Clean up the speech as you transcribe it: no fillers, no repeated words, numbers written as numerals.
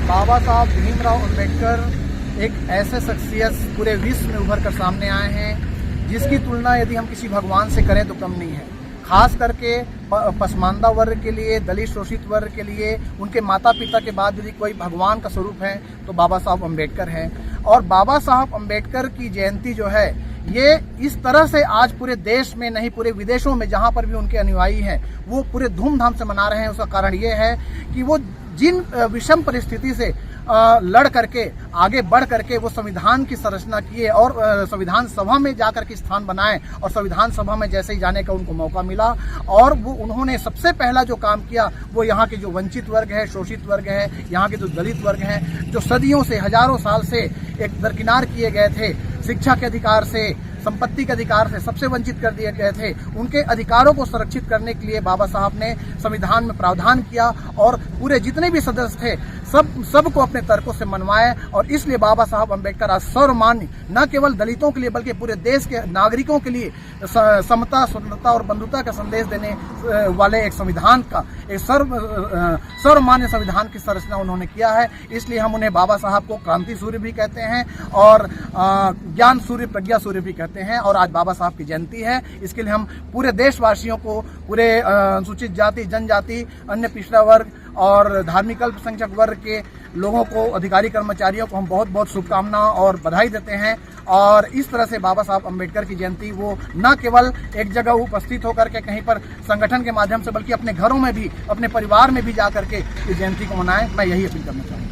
बाबा साहब भीमराव अंबेडकर एक ऐसे शख्सियत पूरे विश्व में उभर कर सामने आए हैं जिसकी तुलना यदि हम किसी भगवान से करें तो कम नहीं है। खास करके पसमानदा वर्ग के लिए, दलित शोषित वर्ग के लिए उनके माता पिता के बाद यदि कोई भगवान का स्वरूप है तो बाबा साहब अम्बेडकर हैं। और बाबा साहब अम्बेडकर की जयंती जो है ये इस तरह से आज पूरे देश में नहीं पूरे विदेशों में जहां पर भी उनके अनुयायी हैं वो पूरे धूमधाम से मना रहे हैं। उसका कारण ये है कि वो जिन विषम परिस्थिति से लड़ करके आगे बढ़ करके वो संविधान की संरचना किए और संविधान सभा में जाकर के स्थान बनाए और संविधान सभा में जैसे ही जाने का उनको मौका मिला और वो उन्होंने सबसे पहला जो काम किया वो यहाँ के जो वंचित वर्ग है, शोषित वर्ग है, यहाँ के जो दलित वर्ग हैं, जो सदियों से हजारों साल से एक दरकिनार किए गए थे, शिक्षा के अधिकार से, संपत्ति के अधिकार से सबसे वंचित कर दिए गए थे, उनके अधिकारों को संरक्षित करने के लिए बाबा साहब ने संविधान में प्रावधान किया और पूरे जितने भी सदस्य थे सबको अपने तर्कों से मनवाए। और इसलिए बाबा साहब अम्बेडकर आज सर्वमान्य न केवल दलितों के लिए बल्कि पूरे देश के नागरिकों के लिए समता, स्वतंत्रता और बंधुता का संदेश देने वाले एक संविधान का एक सर्वमान्य संविधान की संरचना उन्होंने किया है। इसलिए हम उन्हें बाबा साहब को क्रांति सूर्य भी कहते हैं और ज्ञान सूर्य, प्रज्ञा सूर्य भी कहते हैं। और आज बाबा साहब की जयंती है, इसके लिए हम पूरे देशवासियों को, पूरे अनुसूचित जाति, जनजाति, अन्य पिछड़ा वर्ग और धार्मिक अल्पसंख्यक वर्ग के लोगों को, अधिकारी कर्मचारियों को हम बहुत बहुत शुभकामनाएं और बधाई देते हैं। और इस तरह से बाबा साहब अम्बेडकर की जयंती वो न केवल एक जगह उपस्थित होकर के कहीं पर संगठन के माध्यम से बल्कि अपने घरों में भी, अपने परिवार में भी जा करके इस जयंती को मनाएं। मैं यही अपील करना चाहूँगा।